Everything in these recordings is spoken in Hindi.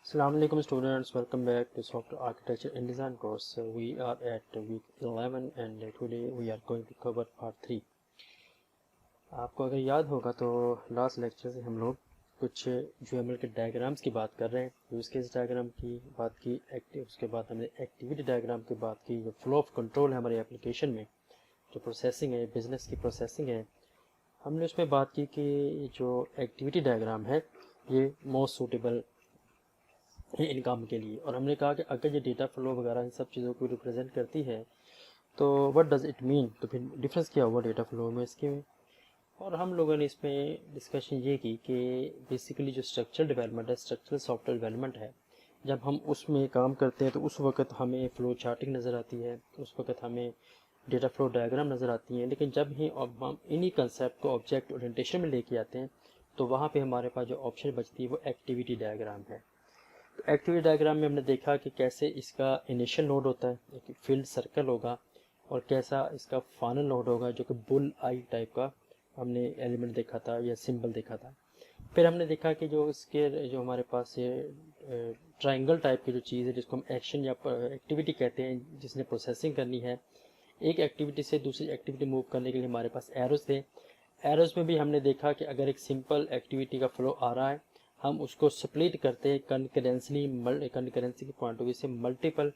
Assalamu alaikum students, welcome back to Software Architecture and Design course. We are at week 11 and today we are going to cover part 3. आपको अगर याद होगा तो लास्ट लेक्चर से हम लोग कुछ UML के डायग्राम्स की बात कर रहे हैं, यूज़ केस डायग्राम की बात की, उसके बाद हमने एक्टिविटी डायग्राम की बात की, जो फ्लो ऑफ कंट्रोल है हमारे एप्लीकेशन में, जो प्रोसेसिंग है, बिजनेस की प्रोसेसिंग है, हमने उसमें बात की कि जो एक्टिविटी डायग्राम है ये मोस्ट सूटेबल इनकम के लिए। और हमने कहा कि अगर ये डेटा फ्लो वगैरह इन सब चीज़ों को रिप्रेजेंट करती है तो व्हाट डज़ इट मीन, तो फिर डिफरेंस क्या हुआ डेटा फ्लो में इसके में। और हम लोगों ने इसमें डिस्कशन ये की कि बेसिकली जो स्ट्रक्चरल डेवलपमेंट है, स्ट्रक्चरल सॉफ्टवेयर डेवलपमेंट है, जब हम उसमें काम करते हैं तो उस वक्त हमें फ्लो चार्टिंग नज़र आती है, उस वक्त हमें डेटा फ्लो डायग्राम नज़र आती हैं। लेकिन जब ही अब हम इन्हीं कंसेप्ट को ऑब्जेक्ट ओरिएंटेशन में लेके आते हैं तो वहाँ पे हमारे पास जो ऑप्शन बचती है वो एक्टिविटी डायग्राम है। तो एक्टिविटी डायग्राम में हमने देखा कि कैसे इसका इनिशियल नोड होता है, एक फील्ड सर्कल होगा, और कैसा इसका फाइनल नोड होगा जो कि बुल आई टाइप का हमने एलिमेंट देखा था या सिंबल देखा था। फिर हमने देखा कि जो इसके जो हमारे पास ये ट्रायंगल टाइप की जो चीज़ है जिसको हम एक्शन या एक्टिविटी कहते हैं, जिसने प्रोसेसिंग करनी है, एक एक्टिविटी से दूसरी एक्टिविटी मूव करने के लिए हमारे पास एरोस थे। एरोस में भी हमने देखा कि अगर एक सिंपल एक्टिविटी का फ्लो आ रहा है, हम उसको स्प्लिट करते हैं कंकरेंसी के पॉइंट ऑफ व्यू से मल्टीपल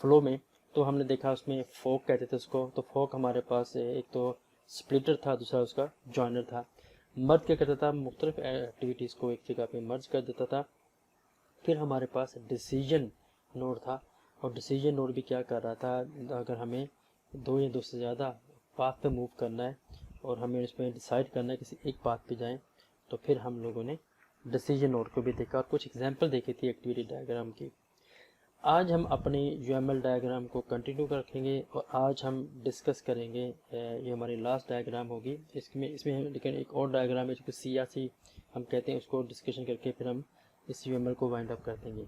फ्लो में। तो हमने देखा उसमें फोक कहते थे उसको, तो फोक हमारे पास एक तो स्प्लिटर था, दूसरा उसका जॉइनर था। मर्ज क्या करता था, मुख्तलिफ एक्टिविटीज़ को एक जगह पे मर्ज कर देता था। फिर हमारे पास डिसीजन नोड था, और डिसीजन नोड भी क्या कर रहा था, अगर हमें दो या दो से ज़्यादा पाथ पे मूव करना है और हमें उसमें डिसाइड करना है किसी एक पाथ पे जाएं, तो फिर हम लोगों ने डिसीजन नोड को भी देखा और कुछ एग्जांपल देखी थी एक्टिविटी डायग्राम की। आज हम अपने यूएमएल डायग्राम को कंटिन्यू रखेंगे और आज हम डिस्कस करेंगे, ये हमारी लास्ट डायग्राम होगी। इसमें लेकिन एक और डायग्राम है जो कि CRC हम कहते हैं, उसको डिस्कशन करके फिर हम इस यूएमएल को वाइंड अप कर देंगे।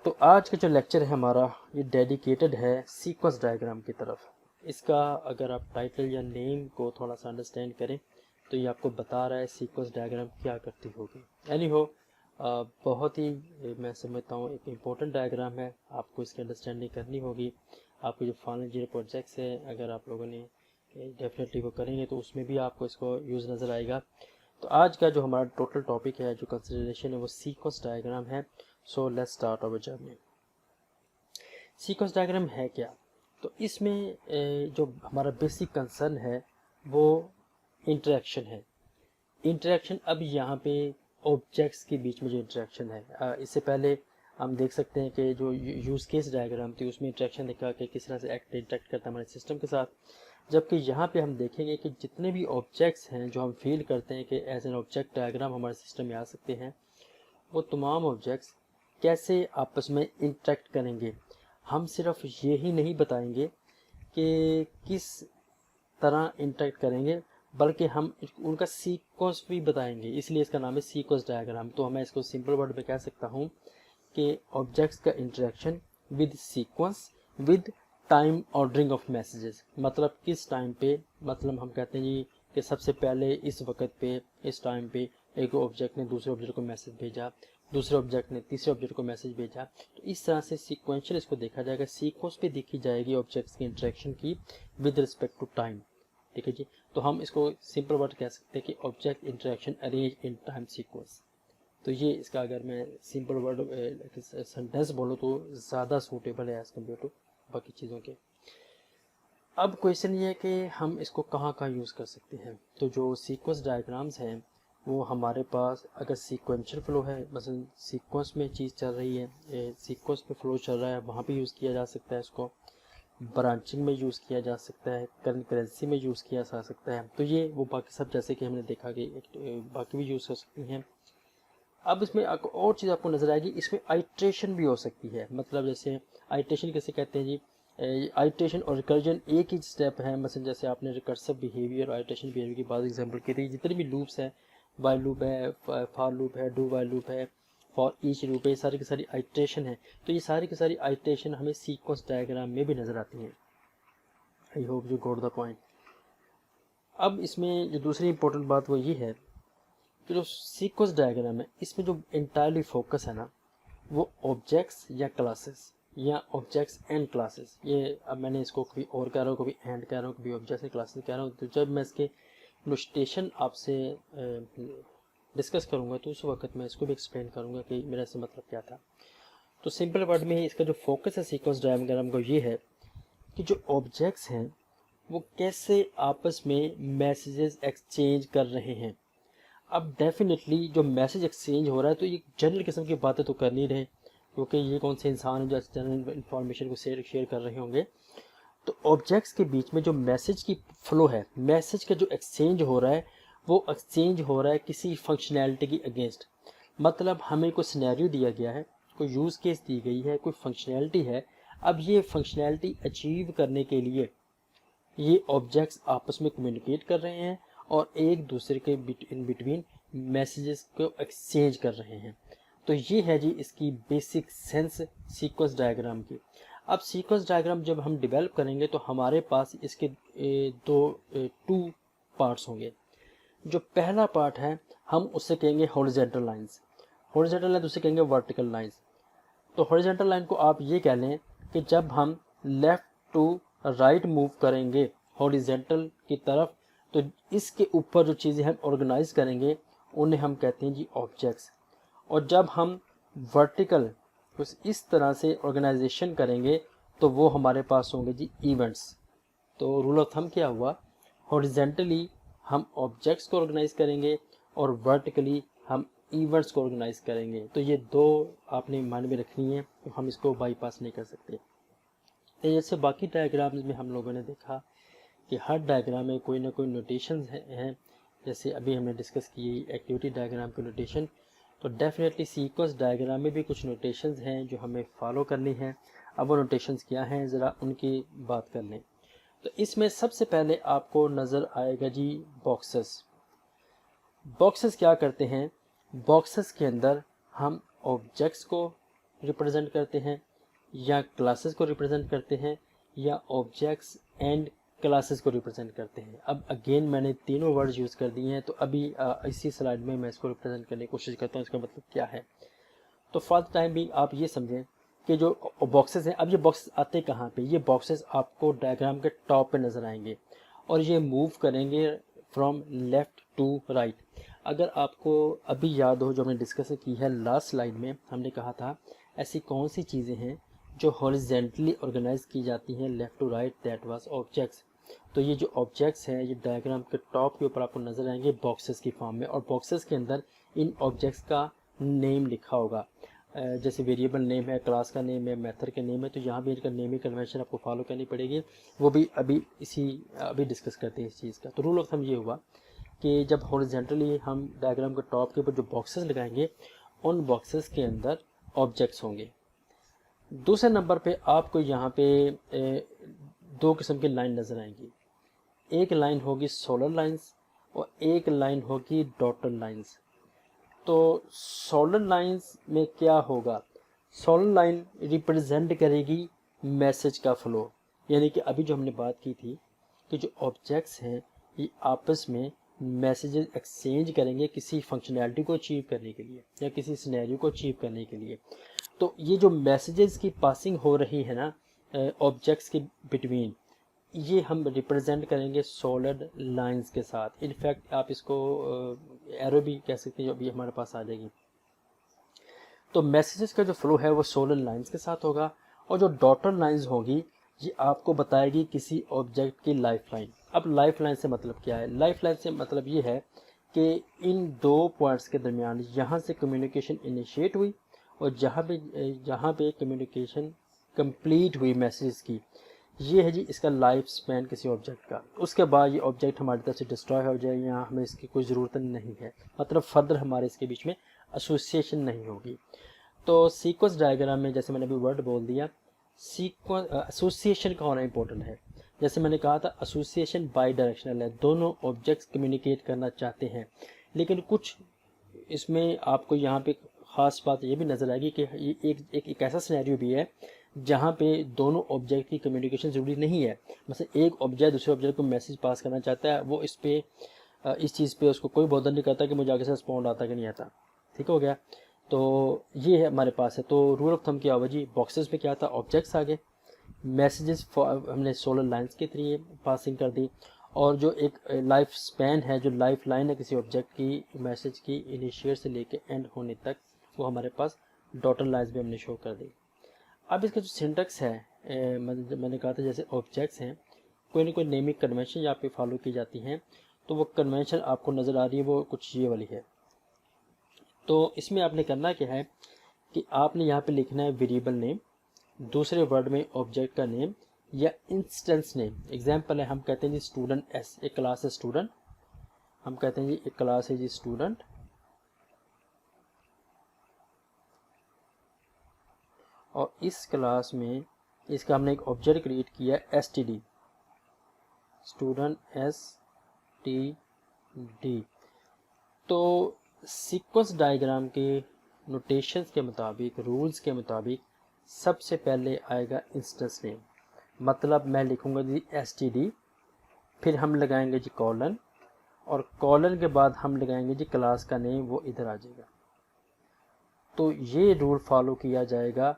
तो आज का जो लेक्चर है हमारा, ये डेडिकेटेड है सीक्वेंस डायग्राम की तरफ। इसका अगर आप टाइटल या नेम को थोड़ा सा अंडरस्टैंड करें तो ये आपको बता रहा है सीक्वेंस डायग्राम क्या करती होगी। एनी हो, बहुत ही मैं समझता हूँ एक इम्पोर्टेंट डायग्राम है, आपको इसकी अंडरस्टैंडिंग करनी होगी। आपके जो फाइनल ईयर प्रोजेक्ट्स है, अगर आप लोगों ने डेफिनेटली वो करेंगे तो उसमें भी आपको इसको यूज़ नज़र आएगा। तो आज का जो हमारा टोटल टॉपिक है, जो कंसिडरेशन है, वो सीक्वेंस डायग्राम है। So let's start our journey. Sequence diagram है क्या, तो इसमें जो हमारा बेसिक कंसर्न है वो इंटरेक्शन है। इंटरेक्शन, अब यहाँ पे ऑब्जेक्ट्स के बीच में जो इंटरेक्शन है, इससे पहले हम देख सकते हैं कि जो यूज़ केस डायग्राम थी उसमें इंटरेक्शन देखा कि किस तरह से इंटरेक्ट करता है हमारे सिस्टम के साथ। जबकि यहाँ पे हम देखेंगे कि जितने भी ऑब्जेक्ट्स हैं जो हम फील करते हैं कि एज एन ऑब्जेक्ट डायग्राम हमारे सिस्टम में आ सकते हैं, वो तमाम ऑब्जेक्ट्स कैसे आपस में इंटरेक्ट करेंगे। हम सिर्फ ये ही नहीं बताएंगे कि किस तरह इंटरेक्ट करेंगे, बल्कि हम उनका सीक्वेंस भी बताएंगे, इसलिए इसका नाम है सीक्वेंस डायग्राम। तो मैं इसको सिंपल वर्ड में कह सकता हूँ कि ऑब्जेक्ट्स का interaction with sequence with time ordering of messages. मतलब किस टाइम पे, मतलब हम कहते हैं जी कि सबसे पहले इस वक्त पे, इस टाइम पे एक ऑब्जेक्ट ने दूसरे ऑब्जेक्ट को मैसेज भेजा, दूसरे ऑब्जेक्ट ने तीसरे ऑब्जेक्ट को मैसेज भेजा। तो इस तरह से सीक्वेंशियल इसको देखा जाएगा, सीक्वेंस पे देखी जाएगी ऑब्जेक्ट्स की इंटरेक्शन की विद रिस्पेक्ट टू टाइम। ठीक है जी, तो हम इसको सिंपल वर्ड कह सकते हैं कि object interaction arrange in time sequence. तो ये इसका अगर मैं सिंपल वर्ड सेंटेंस बोलूँ तो ज़्यादा सूटेबल है एज़ कम्पेयर टू बाकी चीज़ों के। अब क्वेश्चन ये है कि हम इसको कहाँ कहाँ यूज़ कर सकते हैं। तो जो सीक्वेंस डायग्राम्स हैं वो हमारे पास, अगर सीक्वेंशियल फ्लो है, मसलन सीक्वेंस में चीज़ चल रही है, सीक्वेंस में फ्लो चल रहा है, वहाँ पे यूज़ किया जा सकता है इसको। ब्रांचिंग में यूज़ किया जा सकता है, कंकरेंसी में यूज़ किया जा सकता है। तो ये वो बाकी सब जैसे कि हमने देखा कि बाकी भी यूज़ कर सकती हैं। अब इसमें और चीज़ आपको नज़र आएगी, इसमें आइट्रेशन भी हो सकती है। मतलब जैसे आइट्रेशन कैसे कहते हैं जी, आइट्रेशन और रिकर्जन एक ही स्टेप है। मतलब जैसे आपने रिकर्सिव बिहेवियर और आइट्रेशन बिहेवियर की बात एग्जांपल की थी, जितने भी लूप्स हैं, वाइल लूप है, फॉर लूप है, डू वाइल लूप है, फॉर ईच लूप है, ये सारी की सारी आइट्रेशन है। तो ये सारी की सारी आइट्रेशन हमें सीक्वेंस डायग्राम में भी नज़र आती हैं। I hope you got the point. अब इसमें जो दूसरी इंपॉर्टेंट बात वो ये है कि जो सीक्वेंस डायग्राम है इसमें जो इंटायरली फोकस है ना वो ऑब्जेक्ट्स या क्लासेस या ऑब्जेक्ट्स एंड क्लासेस, ये अब मैंने इसको कभी और कह रहा हूँ, कभी एंड कह रहा हूँ, कभी ऑब्जेक्ट्स एंड क्लासेस कह रहा हूँ। तो जब मैं इसके नोटेशन आपसे डिस्कस करूँगा तो उस वक्त मैं इसको भी एक्सप्लेन करूँगा कि मेरा इससे मतलब क्या था। तो सिंपल वर्ड में इसका जो फोकस है सीक्वेंस डायग्राम का ये है कि जो ऑब्जेक्ट्स हैं वो कैसे आपस में मैसेजेस एक्सचेंज कर रहे हैं। अब डेफिनेटली जो मैसेज एक्सचेंज हो रहा है तो ये जनरल किस्म की बातें तो कर नहीं रहे, क्योंकि ये कौन से इंसान हैं जो जनरल इन्फॉर्मेशन को शेयर कर रहे होंगे। तो ऑब्जेक्ट्स के बीच में जो मैसेज की फ्लो है, मैसेज का जो एक्सचेंज हो रहा है वो एक्सचेंज हो रहा है किसी फंक्शनैलिटी की अगेंस्ट। मतलब हमें कोई सिनेरियो दिया गया है, कोई यूज़ केस दी गई है, कोई फंक्शनैलिटी है। अब ये फंक्शनैलिटी अचीव करने के लिए ये ऑब्जेक्ट्स आपस में कम्युनिकेट कर रहे हैं और एक दूसरे के इन बिटवीन मैसेजेस को एक्सचेंज कर रहे हैं। तो ये है जी इसकी बेसिक सेंस सीक्वेंस डायग्राम की। अब सीक्वेंस डायग्राम जब हम डेवलप करेंगे तो हमारे पास इसके टू पार्ट्स होंगे। जो पहला पार्ट है हम उससे कहेंगे हॉरिजॉन्टल लाइंस, हॉरिजॉन्टल लाइन उसे कहेंगे वर्टिकल लाइंस। तो हॉरिजॉन्टल लाइन को आप ये कह लें कि जब हम लेफ़्ट टू राइट मूव करेंगे हॉरिजॉन्टल की तरफ तो इसके ऊपर जो चीज़ें हम ऑर्गेनाइज करेंगे उन्हें हम कहते हैं जी ऑब्जेक्ट्स। और जब हम वर्टिकल कुछ इस तरह से ऑर्गेनाइजेशन करेंगे तो वो हमारे पास होंगे जी इवेंट्स। तो रूल ऑफ थंब क्या हुआ, हॉरिजॉन्टली हम ऑब्जेक्ट्स को ऑर्गेनाइज करेंगे और वर्टिकली हम इवेंट्स को ऑर्गेनाइज करेंगे। तो ये दो आपने माइंड में रखनी है, तो हम इसको बाईपास नहीं कर सकते। जैसे बाकी डायग्राम्स में हम लोगों ने देखा कि हर डायग्राम में कोई ना कोई नोटेशंस हैं, जैसे अभी हमने डिस्कस की एक्टिविटी डायग्राम की नोटेशन। तो डेफिनेटली सीक्वेंस डायग्राम में भी कुछ नोटेशंस हैं जो हमें फॉलो करनी है। अब वो नोटेशंस क्या हैं ज़रा उनकी बात कर लें। तो इसमें सबसे पहले आपको नज़र आएगा जी बॉक्सेस। बॉक्सेस क्या करते हैं, बॉक्सेस के अंदर हम ऑब्जेक्ट्स को रिप्रेजेंट करते हैं या क्लासेस को रिप्रेजेंट करते हैं या ऑब्जेक्ट्स एंड क्लासेस को रिप्रेजेंट करते हैं। अब अगेन मैंने तीनों वर्ड्स यूज़ कर दिए हैं, तो अभी इसी स्लाइड में मैं इसको रिप्रेजेंट करने की कोशिश करता हूँ इसका मतलब क्या है। तो फॉर द टाइम भी आप ये समझें कि जो बॉक्सेस हैं, अब ये बॉक्सेस आते कहाँ पे, ये बॉक्सेस आपको डायग्राम के टॉप पे नज़र आएंगे और ये मूव करेंगे फ्रॉम लेफ़्ट टू राइट। अगर आपको अभी याद हो जो हमने डिस्कस की है लास्ट स्लाइड में, हमने कहा था ऐसी कौन सी चीज़ें हैं जो हॉरिजॉन्टली ऑर्गेनाइज की जाती हैं left to right, that was objects. तो ये जो ऑब्जेक्ट्स हैं ये डायग्राम के टॉप के ऊपर आपको नज़र आएंगे बॉक्सेस की फॉर्म में, और बॉक्सेस के अंदर इन ऑब्जेक्ट्स का नेम लिखा होगा। जैसे वेरिएबल नेम है, क्लास का नेम है, मेथड का नेम है, तो यहाँ भी इनका नेमिंग कन्वेंशन आपको फॉलो करनी पड़ेगी। वो भी अभी डिस्कस करते हैं इस चीज़ का। तो रूल ऑफ थंब ये हुआ कि जब हॉरिजॉन्टली हम डायग्राम के टॉप के ऊपर जो बॉक्सेस लगाएंगे उन बॉक्सेस के अंदर ऑब्जेक्ट्स होंगे। दूसरे नंबर पे आपको यहाँ पे दो किस्म की लाइन नज़र आएंगी। एक लाइन होगी सोलर लाइंस और एक लाइन होगी डॉटेड लाइंस। तो सोलर लाइंस में क्या होगा, सोलर लाइन रिप्रेजेंट करेगी मैसेज का फ्लो। यानी कि अभी जो हमने बात की थी कि जो ऑब्जेक्ट्स हैं ये आपस में मैसेजेस एक्सचेंज करेंगे किसी फंक्शनैलिटी को अचीव करने के लिए या किसी सिनेरियो को अचीव करने के लिए। तो ये जो मैसेजेस की पासिंग हो रही है ना ऑब्जेक्ट्स के बिटवीन, ये हम रिप्रेजेंट करेंगे सॉलिड लाइंस के साथ। इनफैक्ट आप इसको एरो भी कह सकते हैं जो अभी हमारे पास आ जाएगी। तो मैसेजेस का जो फ्लो है वो सॉलिड लाइंस के साथ होगा, और जो डॉटेड लाइंस होगी ये आपको बताएगी किसी ऑब्जेक्ट की लाइफ लाइन। अब लाइफ लाइन से मतलब क्या है, लाइफ लाइन से मतलब ये है कि इन दो पॉइंट्स के दरमियान यहाँ से कम्युनिकेशन इनिशिएट हुई और जहाँ पे कम्युनिकेशन कंप्लीट हुई मैसेज की, ये है जी इसका लाइफ स्पैन किसी ऑब्जेक्ट का। उसके बाद ये ऑब्जेक्ट हमारी तरफ से डिस्ट्रॉय हो जाए या हमें इसकी कोई ज़रूरत नहीं है, मतलब फर्दर हमारे इसके बीच में एसोसिएशन नहीं होगी। तो सीक्वेंस डायग्राम में जैसे मैंने अभी वर्ड बोल दिया, सीक्वेंस एसोसिएशन का होना इंपॉर्टेंट है। जैसे मैंने कहा था एसोसिएशन बाई डायरेक्शनल है, दोनों ऑब्जेक्ट्स कम्युनिकेट करना चाहते हैं। लेकिन कुछ इसमें आपको यहाँ पे ख़ास बात ये भी नज़र आएगी कि ये एक ऐसा सिनेरियो भी है जहाँ पे दोनों ऑब्जेक्ट की कम्युनिकेशन ज़रूरी नहीं है। मतलब एक ऑब्जेक्ट दूसरे ऑब्जेक्ट को मैसेज पास करना चाहता है, वो इस पर इस चीज़ पे उसको कोई बॉदर नहीं करता कि मुझे आगे से रिस्पॉन्ड आता कि नहीं आता। ठीक हो गया। तो ये है हमारे पास है। तो रूल ऑफ थंब क्या हुआ जी, बॉक्सेस पे क्या था, ऑब्जेक्ट्स आ गए, मैसेजेस हमने सोलर लाइंस के थ्रू पासिंग कर दी, और जो एक लाइफ स्पैन है, जो लाइफ लाइन है किसी ऑब्जेक्ट की, मैसेज की इनिशिएट से लेके एंड होने तक, वो हमारे पास डॉटेड लाइंस भी हमने शो कर दी। अब इसका जो सिंटेक्स है, मैंने कहा था जैसे ऑब्जेक्ट्स हैं, कोई ना कोई नेमिंग कन्वेंशन यहाँ पे फॉलो की जाती हैं, तो वो कन्वेंशन आपको नज़र आ रही है, वो कुछ ये वाली है। तो इसमें आपने करना क्या है कि आपने यहाँ पे लिखना है वेरिएबल नेम, दूसरे वर्ड में ऑब्जेक्ट का नेम या इंस्टेंस नेम। एग्जाम्पल है, हम कहते हैं जी स्टूडेंट एस, एक क्लास है स्टूडेंट, हम कहते हैं जी एक क्लास है जी स्टूडेंट, और इस क्लास में इसका हमने एक ऑब्जेक्ट क्रिएट किया S T D, student S T D. तो सीक्वेंस डायग्राम के नोटेशंस के मुताबिक, रूल्स के मुताबिक, सबसे पहले आएगा इंस्टेंस नेम। मतलब मैं लिखूंगा जी एस टी डी, फिर हम लगाएंगे जी कॉलन, और कॉलन के बाद हम लगाएंगे जी क्लास का नेम, वो इधर आ जाएगा। तो ये रूल फॉलो किया जाएगा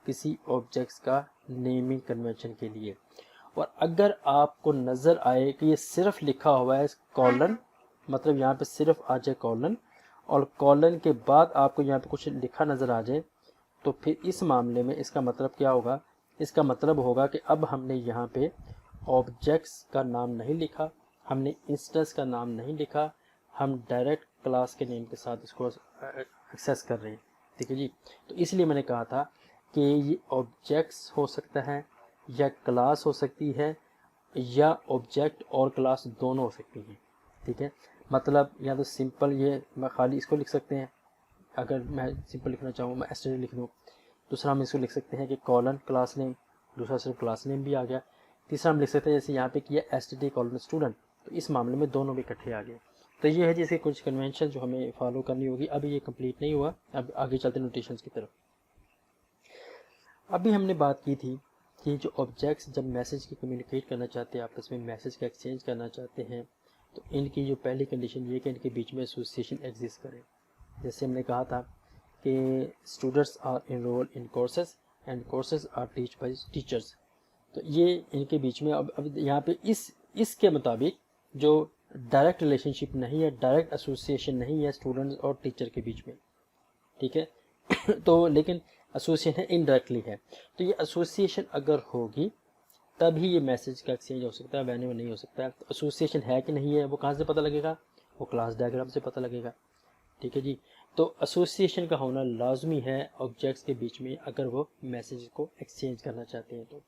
किसी ऑब्जेक्ट्स का नेमिंग कन्वेंशन के लिए। और अगर आपको नज़र आए कि ये सिर्फ लिखा हुआ है कॉलन, मतलब यहाँ पे सिर्फ आ जाए कॉलन, और कॉलन के बाद आपको यहाँ पे कुछ लिखा नज़र आ जाए, तो फिर इस मामले में इसका मतलब क्या होगा, इसका मतलब होगा कि अब हमने यहाँ पे ऑब्जेक्ट्स का नाम नहीं लिखा, हमने इंस्टेंस का नाम नहीं लिखा, हम डायरेक्ट क्लास के नेम के साथ इसको एक्सेस कर रहे हैं। ठीक है जी। तो इसलिए मैंने कहा था कि ये ऑब्जेक्ट्स हो सकता है, या क्लास हो सकती है, या ऑब्जेक्ट और क्लास दोनों हो सकती हैं। ठीक है, मतलब या तो सिंपल ये मैं खाली इसको लिख सकते हैं, अगर मैं सिंपल लिखना चाहूँ मैं एस लिख दूँ। दूसरा हम इसको लिख सकते हैं कि कॉलन क्लास नेम, दूसरा सिर्फ क्लास नेम भी आ गया। तीसरा हम लिख सकते हैं जैसे यहाँ पे किया S T D colon student, तो इस मामले में दोनों भी इकट्ठे आ गए। तो ये है जैसे कुछ कन्वेंशन जो हमें फॉलो करनी होगी। अभी ये कंप्लीट नहीं हुआ, अब आगे चलते नोटेशंस की तरफ। अभी हमने बात की थी कि जो ऑब्जेक्ट्स जब मैसेज की कम्युनिकेट करना चाहते हैं, आपस में मैसेज का एक्सचेंज करना चाहते हैं, तो इनकी जो पहली कंडीशन ये कि इनके बीच में एसोसिएशन एग्जिस्ट करे। जैसे हमने कहा था कि students are enrol in courses and courses are teach by teachers, तो ये इनके बीच में अब यहाँ पे इसके मुताबिक जो डायरेक्ट रिलेशनशिप नहीं है, डायरेक्ट एसोसिएशन नहीं है स्टूडेंट्स और टीचर के बीच में। ठीक है तो लेकिन एसोसिएशन है, इनडायरेक्टली है। तो ये एसोसिएशन अगर होगी तभी ये मैसेज का एक्सचेंज हो सकता है, वैन्यू नहीं हो सकता है। तो एसोसिएशन है कि नहीं है वो कहाँ से पता लगेगा, वो क्लास डायग्राम से पता लगेगा। ठीक है जी। तो एसोसिएशन का होना लाजमी है ऑब्जेक्ट्स के बीच में अगर वो मैसेज को एक्सचेंज करना चाहते हैं। तो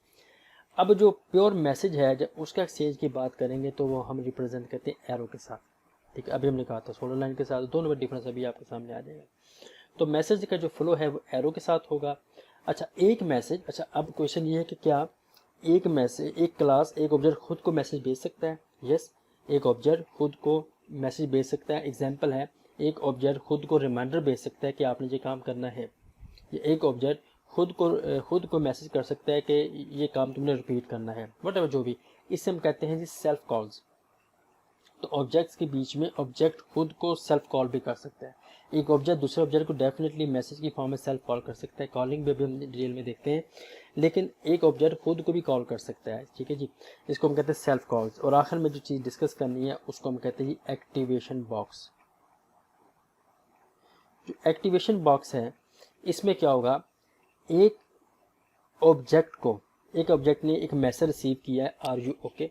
अब जो प्योर मैसेज है जब उसका एक्सचेंज की बात करेंगे तो वो हम रिप्रेजेंट करते हैं एरो के साथ। ठीक है, अभी हमने कहा था सोलर लाइन के साथ, दोनों में डिफरेंस अभी आपके सामने आ जाएगा। तो मैसेज का जो फ्लो है वो एरो के साथ होगा। अच्छा एक मैसेज, अच्छा अब क्वेश्चन ये है कि क्या एक मैसेज, एक क्लास, एक ऑब्जेक्ट खुद को मैसेज भेज सकता है? यस, एक ऑब्जेक्ट खुद को मैसेज भेज सकता है। एग्जांपल है, एक ऑब्जेक्ट खुद को रिमाइंडर भेज सकता है कि आपने ये काम करना है। ये एक ऑब्जेक्ट खुद को मैसेज कर सकता है कि ये काम तुमने रिपीट करना है, वट जो भी। इससे हम कहते हैं जी सेल्फ कॉल्स। तो ऑब्जेक्ट्स के बीच में ऑब्जेक्ट खुद को सेल्फ कॉल भी कर सकता है। एक ऑब्जेक्ट दूसरे ऑब्जेक्ट को डेफिनेटली मैसेज की फॉर्म में सेल्फ कॉल कर सकता है, कॉलिंग भी हम डिटेल में देखते हैं। लेकिन एक ऑब्जेक्ट खुद को भी कॉल कर सकता है। ठीक है जी, इसको हम कहते हैं सेल्फ कॉल्स। और आखिर में जो चीज़ डिस्कस करनी है उसको हम कहते हैं जी एक्टिवेशन बॉक्स। जो एक्टिवेशन बॉक्स है इसमें क्या होगा, एक ऑब्जेक्ट ने एक मैसेज रिसीव किया है, आर यू ओके।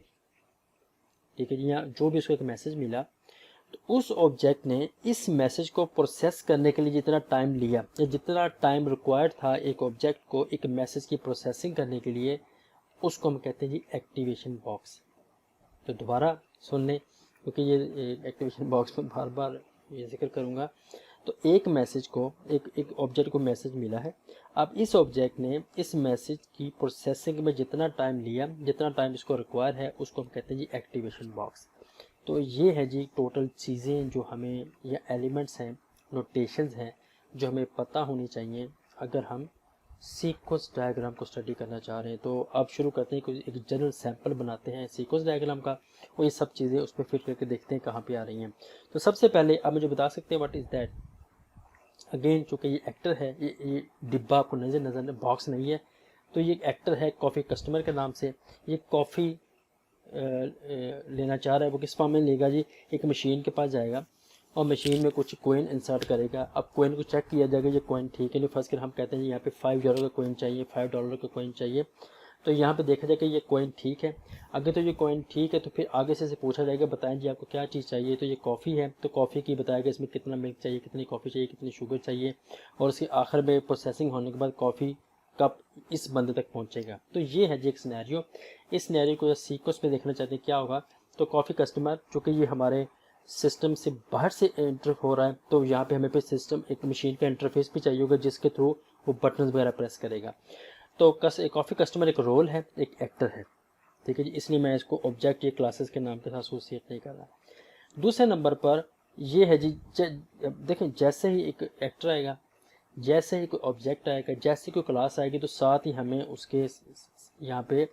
ठीक है जी, यहाँ जो भी उसको एक मैसेज मिला, तो उस ऑब्जेक्ट ने इस मैसेज को प्रोसेस करने के लिए जितना टाइम लिया या जितना टाइम रिक्वायर्ड था एक ऑब्जेक्ट को एक मैसेज की प्रोसेसिंग करने के लिए, उसको हम कहते हैं जी एक्टिवेशन बॉक्स। तो दोबारा सुन लें क्योंकि ये एक्टिवेशन बॉक्स में बार बार ये जिक्र करूँगा। तो एक मैसेज को एक ऑब्जेक्ट को मैसेज मिला है, अब इस ऑब्जेक्ट ने इस मैसेज की प्रोसेसिंग में जितना टाइम लिया, जितना टाइम इसको रिक्वायर है, उसको हम कहते हैं जी एक्टिवेशन बॉक्स। तो ये है जी टोटल चीज़ें जो हमें, या एलिमेंट्स हैं, नोटेशंस हैं जो हमें पता होनी चाहिए अगर हम सीक्वेंस डायग्राम को स्टडी करना चाह रहे हैं। तो अब शुरू करते हैं, कुछ एक जनरल सैंपल बनाते हैं सीक्वेंस डायग्राम का और ये सब चीज़ें उस पर फिट करके देखते हैं कहाँ पे आ रही हैं। तो सबसे पहले आप मुझे बता सकते हैं व्हाट इज़ दैट। अगेन चूँकि ये एक्टर है, ये डिब्बा आपको नज़र बॉक्स नहीं है, तो ये एक एक्टर है कॉफ़ी कस्टमर के नाम से। ये कॉफ़ी लेना चाह रहा है, वो किस फॉर्म में लेगा जी, एक मशीन के पास जाएगा और मशीन में कुछ कोइन इंसर्ट करेगा। अब कोइन को चेक किया जाएगा ये कोइन ठीक है नहीं। फर्स्ट कर हम कहते हैं यहाँ पे €5 का कोइन चाहिए, $5 का कोइन चाहिए। तो यहाँ पे देखा जाएगा ये कोइन ठीक है। अगर तो ये कोइन ठीक है तो फिर आगे से पूछा जाएगा बताएं जी आपको क्या चीज़ चाहिए। तो ये कॉफ़ी है, तो कॉफ़ी की बताएगा इसमें कितना मिल्क चाहिए, कितनी कॉफ़ी चाहिए, कितनी शुगर चाहिए, और उसके आखिर में प्रोसेसिंग होने के बाद कॉफ़ी कब इस बंदे तक पहुँचेगा। तो ये है जी एक सिनेरियो। इस सिनेरियो को सीक्वेंस में देखना चाहते हैं क्या होगा। तो कॉफ़ी कस्टमर, चूँकि ये हमारे सिस्टम से बाहर से एंटर हो रहा है, तो यहाँ पे हमें पे सिस्टम एक मशीन का इंटरफेस भी चाहिए होगा जिसके थ्रू वो बटन वगैरह प्रेस करेगा। तो कॉफ़ी कस्टमर एक रोल है, एक एक्टर है, ठीक है जी। इसलिए मैं इसको ऑब्जेक्ट या क्लासेस के नाम के साथ एसोसिएट नहीं कर रहा। दूसरे नंबर पर ये है जी, देखें जैसे ही एक एक्टर आएगा, जैसे ही कोई ऑब्जेक्ट आएगा, जैसे कोई क्लास आएगी, तो साथ ही हमें उसके यहाँ पे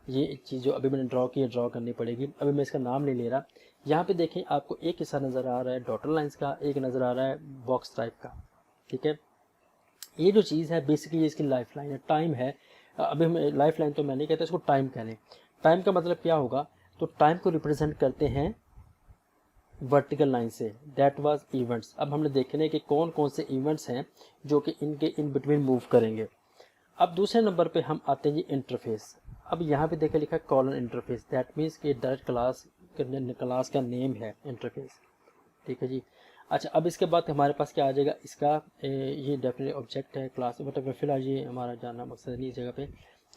ये चीज़ जो अभी मैंने ड्रॉ की है ड्रॉ करनी पड़ेगी। अभी मैं इसका नाम नहीं ले रहा। यहाँ पे देखें आपको एक हिस्सा नज़र आ रहा है डॉटर लाइंस का, एक नज़र आ रहा है बॉक्स टाइप का, ठीक है। ये जो चीज़ है बेसिकली ये इसकी लाइफ लाइन है, टाइम है। अभी हम लाइफ लाइन तो मैं नहीं कहता, इसको टाइम कह लें। टाइम का मतलब क्या होगा, तो टाइम को रिप्रेजेंट करते हैं वर्टिकल लाइन से, दैट वाज इवेंट्स। अब हमने देखे ना कि कौन कौन से इवेंट्स हैं जो कि इनके इन बिटवीन मूव करेंगे। अब दूसरे नंबर पे हम आते हैं जी इंटरफेस। अब यहाँ पे देखे लिखा है कॉलन इंटरफेस, दैट मीन्स कि डायरेक्ट क्लास का नेम है इंटरफेस, ठीक है जी। अच्छा, अब इसके बाद हमारे पास क्या आ जाएगा, इसका ये डेफिनेट ऑब्जेक्ट है क्लास, मतलब फिलहाल ये हमारा जानना मकसद नहीं इस जगह पे।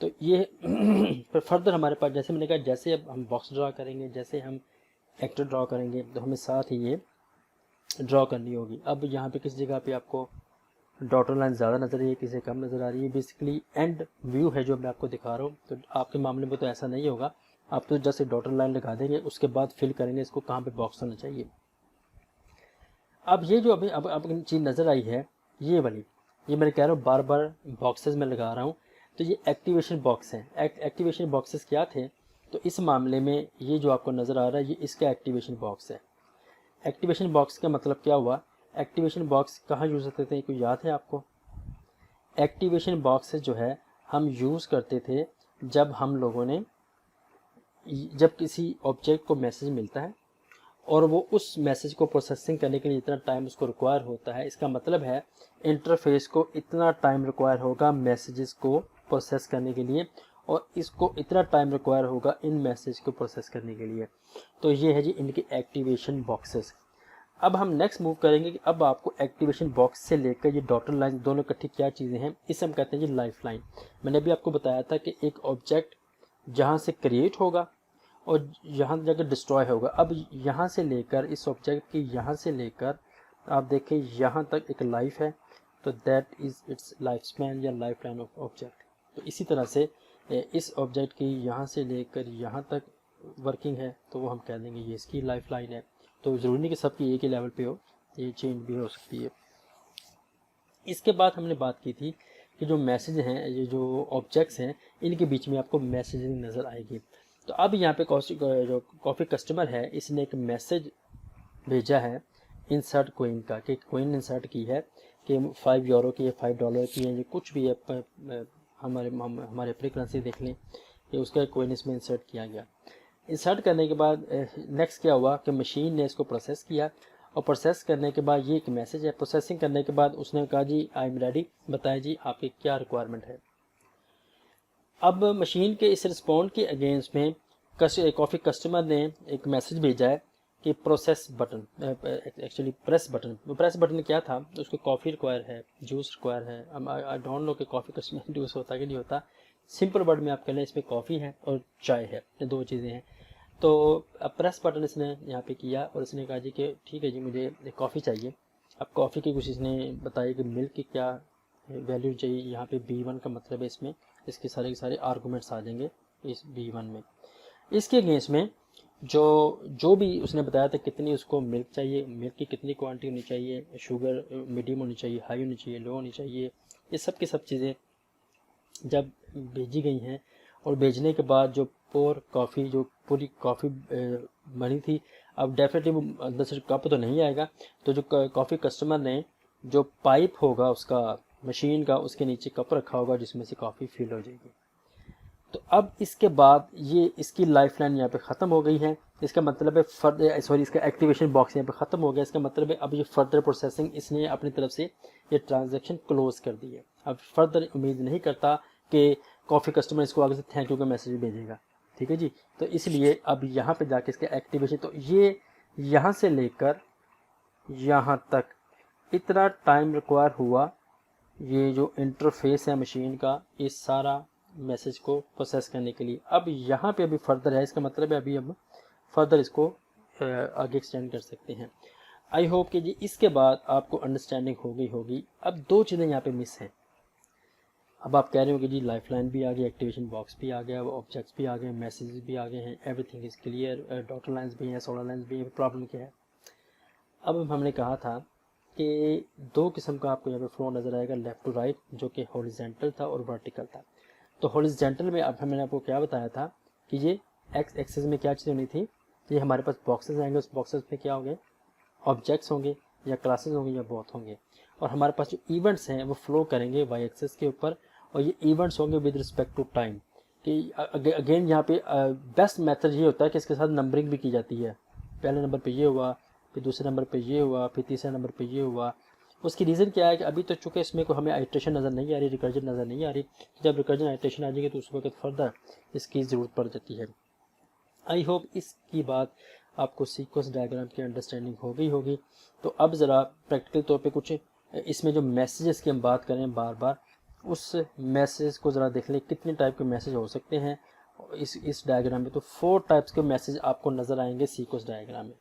तो ये पर फर्दर हमारे पास जैसे मैंने कहा, जैसे अब हम बॉक्स ड्रा करेंगे, जैसे हम एक्टर ड्रा करेंगे, तो हमें साथ ही ये ड्रॉ करनी होगी। अब यहाँ पे किस जगह पे आपको डॉटर लाइन ज़्यादा नज़र आ रही है, किसी कम नज़र आ रही है, बेसिकली एंड व्यू है जो मैं आपको दिखा रहा हूँ। तो आपके मामले में तो ऐसा नहीं होगा, आप तो जैसे डॉटर लाइन लगा देंगे, उसके बाद फिल करेंगे इसको कहाँ पे बॉक्स होना चाहिए। अब ये जो अभी अब चीज़ नज़र आई है, ये वाली, ये मैंने कह रहा हूँ बार बार बॉक्सेस में लगा रहा हूँ, तो ये एक्टिवेशन बॉक्स हैं। एक्टिवेशन बॉक्सेस क्या थे, तो इस मामले में ये जो आपको नज़र आ रहा है ये इसका एक्टिवेशन बॉक्स है। एक्टिवेशन बॉक्स का मतलब क्या हुआ, एक्टिवेशन बॉक्स कहाँ यूज़ करते थे, कोई याद है आपको। एक्टिवेशन बॉक्स जो है हम यूज़ करते थे जब हम लोगों ने, जब किसी ऑब्जेक्ट को मैसेज मिलता है और वो उस मैसेज को प्रोसेसिंग करने के लिए जितना टाइम उसको रिक्वायर होता है, इसका मतलब है इंटरफेस को इतना टाइम रिक्वायर होगा मैसेजेस को प्रोसेस करने के लिए, और इसको इतना टाइम रिक्वायर होगा इन मैसेज को प्रोसेस करने के लिए। तो ये है जी इनके एक्टिवेशन बॉक्सेस। अब हम नेक्स्ट मूव करेंगे कि अब आपको एक्टिवेशन बॉक्स से लेकर ये डॉटर लाइन दोनों इकट्ठी क्या चीज़ें हैं, इसे हम कहते हैं जी लाइफ लाइन। मैंने अभी आपको बताया था कि एक ऑब्जेक्ट जहाँ से क्रिएट होगा और यहाँ जाकर डिस्ट्रॉय होगा। अब यहाँ से लेकर इस ऑब्जेक्ट की यहाँ से लेकर आप देखें यहाँ तक एक लाइफ है, तो that is it's life span या लाइफ लाइन ऑफ ऑब्जेक्ट। तो इसी तरह से इस ऑब्जेक्ट की यहाँ से लेकर यहाँ तक वर्किंग है, तो वो हम कह देंगे ये इसकी लाइफ लाइन है। तो ज़रूरी नहीं कि सबकी एक ही लेवल पे हो, ये चेंज भी हो सकती है। इसके बाद हमने बात की थी कि जो मैसेज हैं, ये जो ऑब्जेक्ट्स हैं, इनके बीच में आपको मैसेजिंग नज़र आएगी। तो अब यहाँ पे जो कॉफ़ी कस्टमर है, इसने एक मैसेज भेजा है इंसर्ट कोइन का, कि कोइन इंसर्ट की है कि €5 की है, $5 की है, ये कुछ भी है, हमारे अपनी करेंसी देख लें कि उसका कोइन इसमें इंसर्ट किया गया। इंसर्ट करने के बाद नेक्स्ट क्या हुआ कि मशीन ने इसको प्रोसेस किया, और प्रोसेस करने के बाद ये एक मैसेज है। प्रोसेसिंग करने के बाद उसने कहा जी आई एम रेडी, बताएं जी आपकी क्या रिक्वायरमेंट है। अब मशीन के इस रिस्पॉन्ड के अगेंस्ट में कॉफ़ी कस्टमर ने एक मैसेज भेजा है कि process button, actually press button क्या था, उसको कॉफ़ी रिक्वायर है, जूस रिक्वायर है। आई डोंट नो कि कॉफ़ी कस्टमर जूस होता कि नहीं होता, सिंपल वर्ड में आप कह लें इसमें कॉफ़ी है और चाय है, ये दो चीज़ें हैं। तो अब प्रेस बटन इसने यहाँ पे किया और इसने कहा जी कि ठीक है जी मुझे कॉफ़ी चाहिए। अब कॉफ़ी की कुछ इसने बताया कि मिल्क की क्या वैल्यू चाहिए, यहाँ पे B1 का मतलब है इसमें इसके सारे के सारे आर्गूमेंट्स आ जाएंगे इस B1 में। इसके अगेंस्ट में जो भी उसने बताया था कितनी उसको मिल्क चाहिए, मिल्क की कितनी क्वांटिटी होनी चाहिए, शुगर मीडियम होनी चाहिए, हाई होनी चाहिए, लो होनी चाहिए, ये सब की सब चीज़ें जब भेजी गई हैं और भेजने के बाद जो पूरी कॉफ़ी बनी थी, अब डेफिनेटली वो अंदर से कप तो नहीं आएगा, तो जो कॉफ़ी कस्टमर ने जो पाइप होगा उसका मशीन का, उसके नीचे कप रखा होगा जिसमें से कॉफ़ी फिल हो जाएगी। तो अब इसके बाद ये इसकी लाइफ लाइन यहाँ पे ख़त्म हो गई है। इसका मतलब है इसका एक्टिवेशन बॉक्स यहाँ पे ख़त्म हो गया। इसका मतलब है अब ये फर्दर प्रोसेसिंग इसने अपनी तरफ से ये ट्रांजैक्शन क्लोज कर दी है। अब फर्दर उम्मीद नहीं करता कि कॉफ़ी कस्टमर इसको आगे से थैंक यू का मैसेज भेजेगा। ठीक है जी। तो इसलिए अब यहाँ पे जाके इसका एक्टिवेशन, तो ये यहाँ से लेकर यहाँ तक इतना टाइम रिक्वायर हुआ, ये जो इंटरफेस है मशीन का, ये सारा मैसेज को प्रोसेस करने के लिए। अब यहाँ पे अभी फर्दर है, इसका मतलब है अभी अब फर्दर इसको आगे एक्सटेंड कर सकते हैं। आई होप कि जी इसके बाद आपको अंडरस्टैंडिंग हो गई होगी। अब दो चीज़ें यहाँ पे मिस हैं। अब आप कह रहे हो कि जी लाइफलाइन भी आ गई, एक्टिवेशन बॉक्स भी आ गया, ऑब्जेक्ट्स भी आ गए, मैसेजेस भी आ गए हैं, everything is clear, daughter lines भी हैं, सोलर लाइन्स भी हैं, प्रॉब्लम क्या है? अब हमने कहा था कि दो किस्म का आपको यहाँ पे फ्लो नज़र आएगा, लेफ़्ट टू राइट, जो कि हॉरिजॉन्टल था और वर्टिकल था। तो हॉरिजॉन्टल में अब मैंने आपको क्या बताया था कि ये एक्स एक्सिस में क्या चीज़ होनी थी, ये हमारे पास बॉक्सेस आएंगे, उस बॉक्सेस में क्या होंगे, ऑब्जेक्ट्स होंगे या क्लासेस होंगे या बोथ होंगे, और हमारे पास जो इवेंट्स हैं वो फ्लो करेंगे वाई एक्सिस के ऊपर, और ये इवेंट्स होंगे विद रिस्पेक्ट टू टाइम। कि अगेन यहाँ पे बेस्ट मेथड ये होता है कि इसके साथ नंबरिंग भी की जाती है। पहले नंबर पे ये हुआ, फिर दूसरे नंबर पे ये हुआ, फिर तीसरे नंबर पे ये हुआ। उसकी रीज़न क्या है कि अभी तो चूँकि इसमें को हमें आइट्रेशन नज़र नहीं आ रही, रिकर्जन नज़र नहीं आ रही। जब रिकर्जन आइट्रेशन आ जाएगी तो उस वक्त फर्दर इसकी ज़रूरत पड़ जाती है। आई होप इसकी बात आपको सीक्वेंस डायग्राम की अंडरस्टैंडिंग हो गई होगी। तो अब ज़रा प्रैक्टिकल तौर पे कुछ इसमें जो मैसेजेस की हम बात करें बार बार, उस मैसेज को ज़रा देख लें कितने टाइप के मैसेज हो सकते हैं इस डायग्राम में। तो 4 टाइप्स के मैसेज आपको नज़र आएंगे सीक्वेंस डायग्राम में।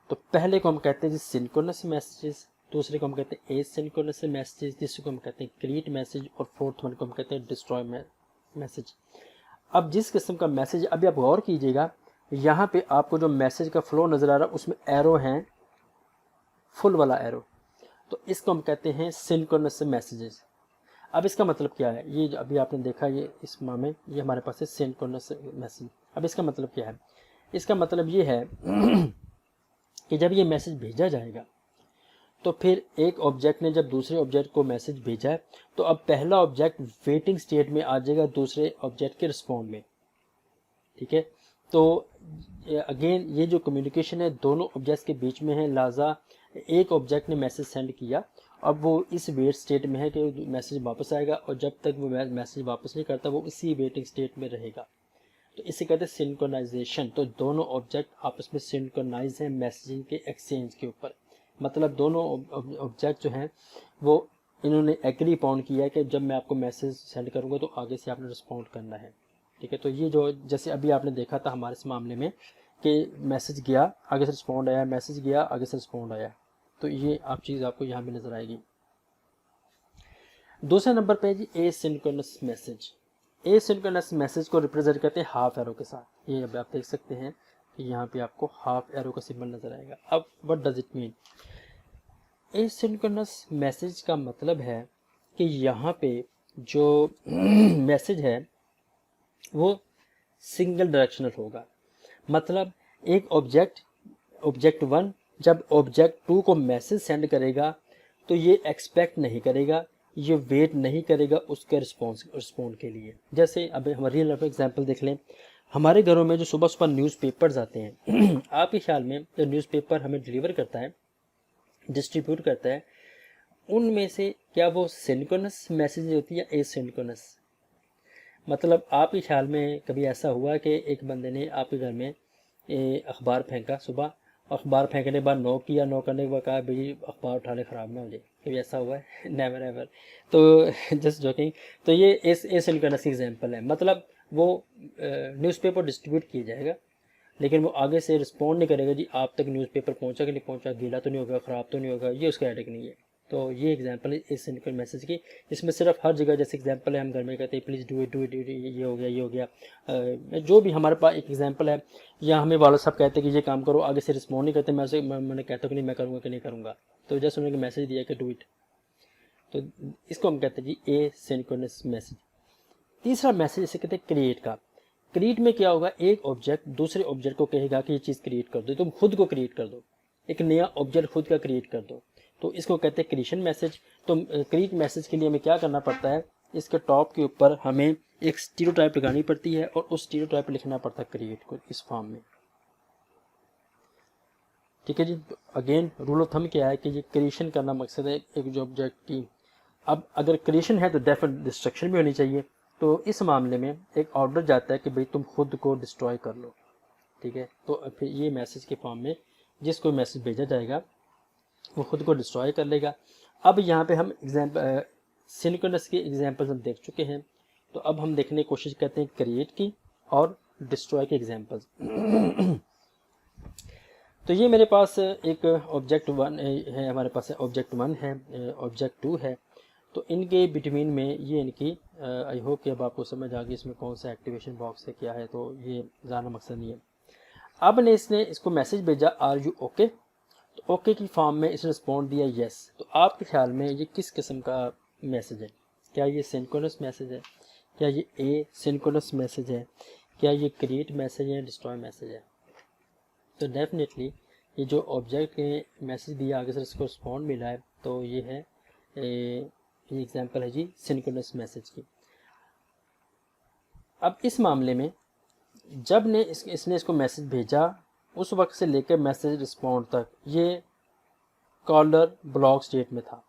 तो पहले को हम कहते हैं जी सिंक्रोनस मैसेजेस, दूसरे को हम कहते हैं एसिंक्रोनस मैसेजेस, तीसरे को हम कहते हैं क्रिएट मैसेज, और फोर्थ वन को हम कहते हैं डिस्ट्रॉय मैसेज। अब जिस किस्म का मैसेज, अभी आप गौर कीजिएगा, यहाँ पे आपको जो मैसेज का फ्लो नज़र आ रहा है उसमें एरो हैं, फुल वाला एरो, तो इसको हम कहते हैं सिंक्रोनस मैसेजेस। अब इसका मतलब क्या है, ये जो अभी आपने देखा ये इस माह में ये हमारे पास है सिंक्रोनस मैसेज। अब इसका मतलब क्या है, इसका मतलब ये है कि जब ये मैसेज भेजा जाएगा तो फिर एक ऑब्जेक्ट ने जब दूसरे ऑब्जेक्ट को मैसेज भेजा है, तो अब पहला ऑब्जेक्ट वेटिंग स्टेट में आ जाएगा दूसरे ऑब्जेक्ट के रिस्पॉन्ड में। ठीक है, तो अगेन ये जो कम्युनिकेशन है दोनों ऑब्जेक्ट्स के बीच में है, लिहाजा एक ऑब्जेक्ट ने मैसेज सेंड किया, अब वो इस वेट स्टेट में है कि मैसेज वापस आएगा, और जब तक वो मैसेज वापस नहीं करता वो इसी वेटिंग स्टेट में रहेगा। तो इसे कहते हैं सिंक्रोनाइजेशन। तो दोनों ऑब्जेक्ट आपस में सिंक्रोनाइज हैं मैसेजिंग के एक्सचेंज के ऊपर। मतलब दोनों ऑब्जेक्ट जो हैं वो इन्होंने एग्री अपॉन किया है कि जब मैं आपको मैसेज सेंड करूंगा तो आगे से आपने रिस्पॉन्ड करना है। ठीक है, तो ये जो जैसे अभी आपने देखा था हमारे इस मामले में कि मैसेज गया आगे से रिस्पॉन्ड आया, मैसेज गया आगे से रिस्पॉन्ड आया, तो ये आप चीज़ आपको यहाँ भी नज़र आएगी। दूसरे नंबर पे जी एसिंक्रोनस मैसेज। एसिंक्रोनस मैसेज को रिप्रेजेंट करते हैं हाफ एरो के साथ। ये अब आप देख सकते हैं कि यहाँ पे आपको हाफ एरो का सिंबल नज़र आएगा। अब what does it mean? Asynchronous message का मतलब है कि यहाँ पे जो मैसेज है वो सिंगल डायरेक्शनल होगा। मतलब एक ऑब्जेक्ट 1 जब ऑब्जेक्ट 2 को मैसेज सेंड करेगा तो ये एक्सपेक्ट नहीं करेगा, ये वेट नहीं करेगा उसके रिस्पॉन्ड के लिए। जैसे अब हम रियल लाइफ एग्जांपल देख लें, हमारे घरों में जो सुबह सुबह न्यूज़पेपर्स आते हैं आपके ख्याल में जो न्यूज़पेपर हमें डिलीवर करता है, डिस्ट्रीब्यूट करता है, उनमें से क्या वो सिंक्रोनस मैसेज होती है या एसिंक्रोनस? मतलब आपके ख्याल में कभी ऐसा हुआ कि एक बंदे ने आपके घर में अखबार फेंका, सुबह अखबार फेंकने के बाद नॉक किया, नॉक करने के बाद कहा भाई अखबार उठा ले ख़राब ना हो जाए, कभी ऐसा हुआ है? Never ever. तो जस्ट जोकिंग। तो ये एसिंक्रोनस एग्जांपल है। मतलब वो न्यूज़पेपर डिस्ट्रीब्यूट किया जाएगा लेकिन वो आगे से रिस्पॉन्ड नहीं करेगा जी आप तक न्यूज़पेपर पहुंचा कि नहीं पहुंचा, गीला तो नहीं होगा, ख़राब तो नहीं होगा, ये उसका हेडेक नहीं है। तो ये एग्जांपल है एसिंक्रोनस मैसेज की। इसमें सिर्फ हर जगह जैसे एग्जांपल है हम घर में कहते हैं प्लीज़ डू इट, ये हो गया, ये हो गया। जो भी हमारे पास एक एग्जांपल है, या हमें वाला साहब कहते हैं कि ये काम करो, आगे से रिस्पॉन्ड नहीं करते, मैंने कहता हूँ कि नहीं मैं करूँगा कि नहीं करूँगा, तो जैसे उन्होंने मैसेज दिया कि डू इट, तो इसको हम कहते हैं जी एसिंक्रोनस मैसेज। तीसरा मैसेज इसे कहते हैं क्रिएट का। क्रिएट में क्या होगा, एक ऑब्जेक्ट दूसरे ऑब्जेक्ट को कहेगा कि ये चीज़ क्रिएट कर दो, तुम खुद को क्रिएट कर दो, एक नया ऑब्जेक्ट खुद का क्रिएट कर दो, तो इसको कहते हैं क्रिएशन मैसेज। तो क्रिएट मैसेज के लिए हमें क्या करना पड़ता है, इसके टॉप के ऊपर हमें एक स्टीरियोटाइप लगानी पड़ती है और उस स्टीरियोटाइप लिखना पड़ता है क्रिएट को इस फॉर्म में। ठीक है जी। तो अगेन रूल ऑफ थंब क्या है कि ये क्रिएशन करना मकसद है एक जो ऑब्जेक्ट की। अब अगर क्रिएशन है तो डेफिनेट डिस्ट्रक्शन भी होनी चाहिए। तो इस मामले में एक ऑर्डर जाता है कि भाई तुम खुद को डिस्ट्रॉय कर लो। ठीक है, तो फिर ये मैसेज के फॉर्म में जिसको मैसेज भेजा जाएगा वो खुद को डिस्ट्रॉय कर लेगा। अब यहाँ पे हम एग्जाम्पल सिंक्रोनस के एग्जाम्पल्स हम देख चुके हैं, तो अब हम देखने की कोशिश करते हैं क्रिएट की और डिस्ट्रॉय के एग्जाम्पल्स। तो ये मेरे पास एक ऑब्जेक्ट 1 है, हमारे पास ऑब्जेक्ट 1 है, ऑब्जेक्ट 2 है। तो इनके बिटवीन में ये इनकी आई होप कि अब आपको समझ आ गई इसमें कौन सा एक्टिवेशन बॉक्स है क्या है, तो ये ज़्यादा मकसद नहीं है। अब ने इसने इसको मैसेज भेजा आर यू ओके, तो ओके की फॉर्म में इसने रिस्पॉन्ड दिया यस। तो आपके ख्याल में ये किस किस्म का मैसेज है? क्या ये सिंक्रोनस मैसेज है, क्या ये ए सिंक्रोनस मैसेज है, क्या ये क्रिएट मैसेज है, डिस्ट्रॉय मैसेज है? तो डेफिनेटली ये जो ऑब्जेक्ट ने मैसेज दिया आगे से इसको रिस्पॉन्ड मिला है, तो ये है ये एग्जांपल है जी सिंक्रोनस मैसेज की। अब इस मामले में जब ने इसने इसको मैसेज भेजा उस वक्त से लेकर मैसेज रिस्पॉन्ड तक ये कॉलर ब्लॉक स्टेट में था,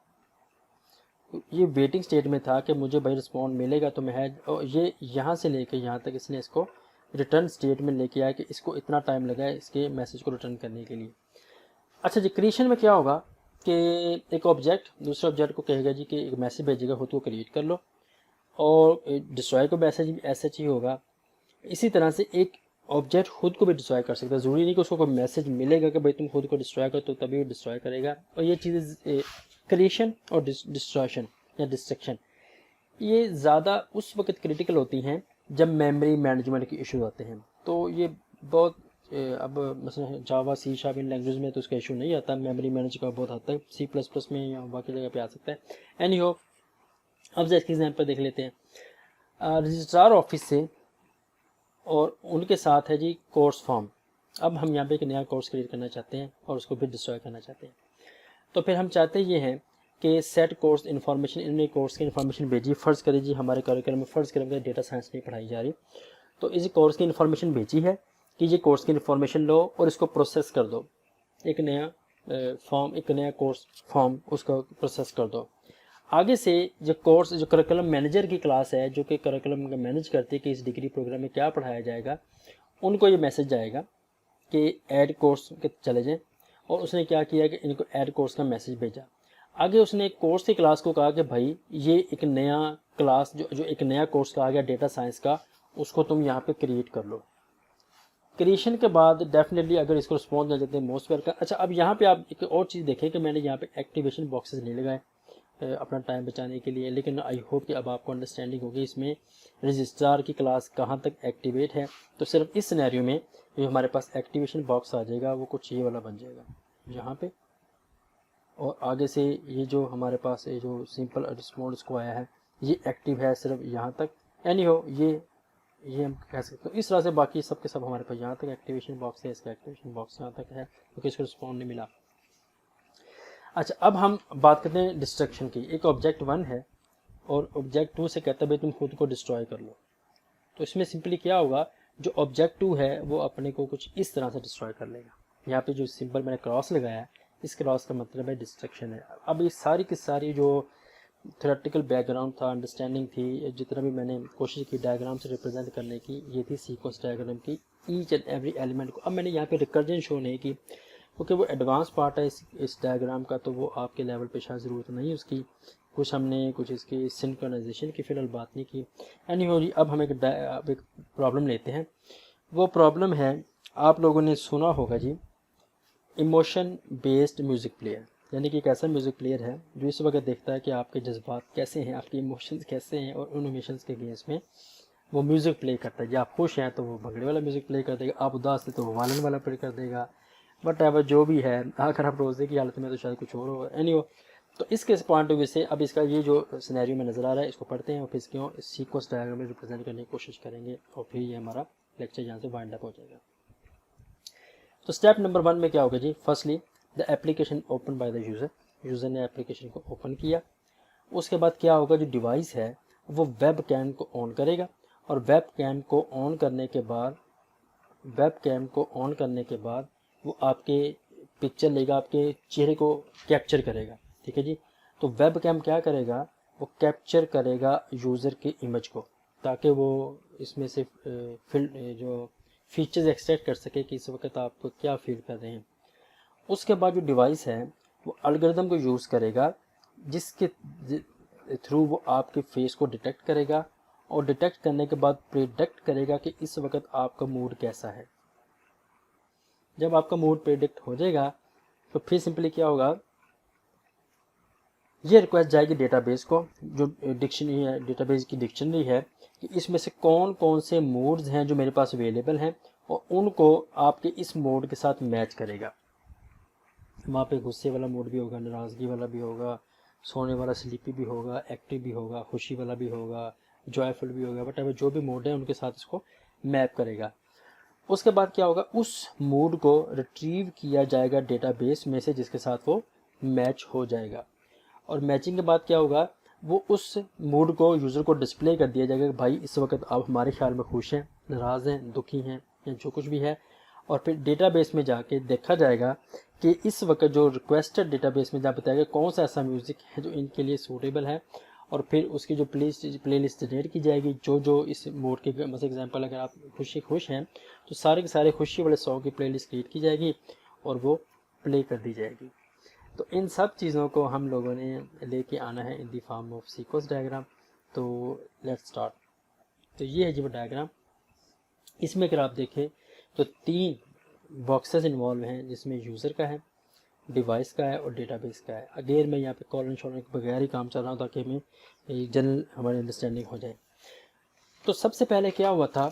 ये वेटिंग स्टेट में था कि मुझे भाई रिस्पॉन्ड मिलेगा तो मैं है, और ये यहाँ से लेकर यहाँ तक इसने इसको रिटर्न स्टेट में लेके आया कि इसको इतना टाइम लगा है इसके मैसेज को रिटर्न करने के लिए। अच्छा जी, क्रिएशन में क्या होगा कि एक ऑब्जेक्ट दूसरे ऑब्जेक्ट को कहेगा जी कि एक मैसेज भेजेगा खुद को क्रिएट कर लो, और डिस्ट्रॉय को मैसेज भी ऐसा ही होगा। इसी तरह से एक ऑब्जेक्ट खुद को भी डिस्ट्रॉय कर सकता है, ज़रूरी नहीं कि उसको कोई मैसेज मिलेगा कि भाई तुम खुद को डिस्ट्रॉय करो तो तभी वो डिस्ट्रॉय करेगा। और ये चीज़ें क्रिएशन और डिस्ट्रॉयशन या डिस्ट्रक्शन ये ज़्यादा उस वक्त क्रिटिकल होती हैं जब मेमोरी मैनेजमेंट के इशू आते हैं। तो ये बहुत अब मसलन जावा सी शार्प इन लैंग्वेज में तो उसका इशू नहीं आता, मेमोरी मैनेज का बहुत आता है, C++ में या बाकी जगह पे आ सकता है। एनी हो, अब इसकी एग्जाम्पल देख लेते हैं। रजिस्ट्रार ऑफिस से और उनके साथ है जी कोर्स फॉर्म। अब हम यहाँ पे एक नया कोर्स क्रिएट करना चाहते हैं और उसको भी डिस्ट्रॉय करना चाहते हैं। तो फिर हम चाहते ये हैं कि सेट कोर्स इन्फॉर्मेशन, इन्होंने कोर्स की इन्फॉर्मेशन भेजी। फ़र्ज़ करिए जी हमारे करिकुलम में फ़र्ज़ करेंगे डेटा साइंस नहीं पढ़ाई जा रही, तो इस कोर्स की इन्फॉर्मेशन भेजी है कि ये कोर्स की इन्फॉर्मेशन लो और इसको प्रोसेस कर दो, एक नया फॉर्म, एक नया कोर्स फॉर्म उसका प्रोसेस कर दो। आगे से जो कोर्स जो करिकुलम मैनेजर की क्लास है जो कि करिकुलम का मैनेज करती है कि इस डिग्री प्रोग्राम में क्या पढ़ाया जाएगा, उनको ये मैसेज जाएगा कि ऐड कोर्स के चले जाएं। और उसने क्या किया कि इनको ऐड कोर्स का मैसेज भेजा। आगे उसने कोर्स की क्लास को कहा कि भाई ये एक नया क्लास जो एक नया कोर्स का आ गया डेटा साइंस का, उसको तुम यहाँ पे क्रिएट कर लो। क्रिएशन के बाद डेफिनेटली अगर इसको रिस्पॉन्स आ जाते हैं मोस्ट वेलकम। अच्छा, अब यहाँ पे आप एक और चीज़ देखें कि मैंने यहाँ पे एक्टिवेशन बॉक्सेस नहीं लगाए अपना टाइम बचाने के लिए, लेकिन आई होप कि अब आपको अंडरस्टैंडिंग होगी इसमें रजिस्ट्रार की क्लास कहाँ तक एक्टिवेट है। तो सिर्फ इस सिनेरियो में जो हमारे पास एक्टिवेशन बॉक्स आ जाएगा वो कुछ ये वाला बन जाएगा यहाँ पे, और आगे से ये जो हमारे पास ये जो सिंपल रिस्पॉन्स को आया है ये एक्टिव है सिर्फ यहाँ तक। एनी हो, ये हम कह सकते हैं इस तरह से। बाकी सब के सब हमारे पास यहाँ तक एक्टिवेशन बॉक्स है, इसका एक्टिवेशन बॉक्स यहाँ तक है क्योंकि इसको रिस्पॉन्ड नहीं मिला। अच्छा, अब हम बात करते हैं डिस्ट्रक्शन की। एक ऑब्जेक्ट 1 है और ऑब्जेक्ट 2 से कहता है भाई तुम खुद को डिस्ट्रॉय कर लो। तो इसमें सिंपली क्या होगा, जो ऑब्जेक्ट 2 है वो अपने को कुछ इस तरह से डिस्ट्रॉय कर लेगा। यहाँ पे जो सिंबल मैंने क्रॉस लगाया है इस क्रॉस का मतलब है डिस्ट्रक्शन है। अब ये सारी की सारी जो थ्योरेटिकल बैकग्राउंड था, अंडरस्टैंडिंग थी, जितना भी मैंने कोशिश की डायग्राम से रिप्रेजेंट करने की, ये थी सीक्वेंस डायग्राम की ईच एंड एवरी एलिमेंट को। अब मैंने यहाँ पे रिकर्जन शो नहीं की क्योंकि वो एडवांस पार्ट है इस डायग्राम का, तो वो आपके लेवल पे शायद ज़रूरत नहीं है उसकी। कुछ हमने कुछ इसकी सिंक्रोनाइजेशन की फ़िलहाल बात नहीं की। एनी हो जी, अब हम एक प्रॉब्लम लेते हैं। वो प्रॉब्लम है, आप लोगों ने सुना होगा जी, इमोशन बेस्ड म्यूज़िक प्लेयर। यानी कि एक ऐसा म्यूज़िक प्लेयर है जो इस वक्त देखता है कि आपके जज्बात कैसे हैं, आपके इमोशंस कैसे हैं, और उन इमोशंस के अगेंस्ट में वो म्यूज़िक प्ले करता है। या आप खुश हैं तो वो भंगड़े वाला म्यूज़िक प्ले कर देगा, आप उदास थे तो वो वालन वाला प्ले कर देगा, बट एवर जो भी है। अगर आप रोज़े की हालत में तो शायद कुछ और हो। एनी हो, तो इसके पॉइंट ऑफ व्यू से अब इसका ये जो सिनेरियो में नज़र आ रहा है इसको पढ़ते हैं और फिर इसको सीक्वेंस डायग्राम में रिप्रेजेंट करने की कोशिश करेंगे और फिर ये हमारा लेक्चर यहाँ से वाइंड अप हो जाएगा। तो स्टेप नंबर 1 में क्या होगा जी, firstly the application open by the user ने एप्लीकेशन को ओपन किया। उसके बाद क्या होगा, जो डिवाइस है वो वेब कैम को ऑन करेगा और वेब कैम को ऑन करने के बाद वो आपके पिक्चर लेगा, आपके चेहरे को कैप्चर करेगा। ठीक है जी। तो वेब कैम क्या करेगा, वो कैप्चर करेगा यूज़र की इमेज को, ताकि वो इसमें से जो फीचर्स एक्सट्रैक्ट कर सके कि इस वक्त आप क्या फील कर रहे हैं। उसके बाद जो डिवाइस है वो एल्गोरिथम को यूज़ करेगा, जिसके थ्रू वो आपके फेस को डिटेक्ट करेगा और डिटेक्ट करने के बाद प्रिडिक्ट करेगा कि इस वक्त आपका मूड कैसा है। जब आपका मूड प्रिडिक्ट हो जाएगा तो फिर सिंपली क्या होगा, ये रिक्वेस्ट जाएगी डेटाबेस को, जो डिक्शनरी है, डेटाबेस की डिक्शनरी है, कि इसमें से कौन कौन से मूड्स हैं जो मेरे पास अवेलेबल हैं और उनको आपके इस मूड के साथ मैच करेगा। वहाँ पे गुस्से वाला मूड भी होगा, नाराज़गी वाला भी होगा, सोने वाला स्लीपी भी होगा, एक्टिव भी होगा, खुशी वाला भी होगा, जॉयफुल भी होगा, बट जो भी मूड है उनके साथ इसको मैप करेगा। उसके बाद क्या होगा, उस मूड को रिट्रीव किया जाएगा डेटाबेस में से जिसके साथ वो मैच हो जाएगा। और मैचिंग के बाद क्या होगा, वो उस मूड को यूज़र को डिस्प्ले कर दिया जाएगा कि भाई इस वक्त आप हमारे ख्याल में खुश हैं, नाराज़ हैं, दुखी हैं या जो कुछ भी है। और फिर डेटाबेस में जाके देखा जाएगा कि इस वक्त जो रिक्वेस्टेड डेटाबेस में जहाँ बताया गया कौन सा ऐसा म्यूज़िक है जो इनके लिए सूटेबल है, और फिर उसकी जो प्लेलिस्ट जनरेट की जाएगी जो इस मूड के, मतलब एग्जांपल अगर आप खुश हैं तो सारे के सारे खुशी वाले सॉन्ग की प्लेलिस्ट क्रिएट की जाएगी और वो प्ले कर दी जाएगी। तो इन सब चीज़ों को हम लोगों ने लेके आना है in the form of sequence diagram. तो लेट्स स्टार्ट। तो ये है जी वो डायग्राम। इसमें अगर आप देखें तो 3 बॉक्सेस इन्वॉल्व हैं, जिसमें यूज़र का है, डिवाइस का है और डेटाबेस का है। अगेन मैं यहाँ पे कॉलन शॉलन के बगैर ही काम चल रहा हूँ ताकि हमें जनरल हमारी अंडरस्टैंडिंग हो जाए। तो सबसे पहले क्या हुआ था,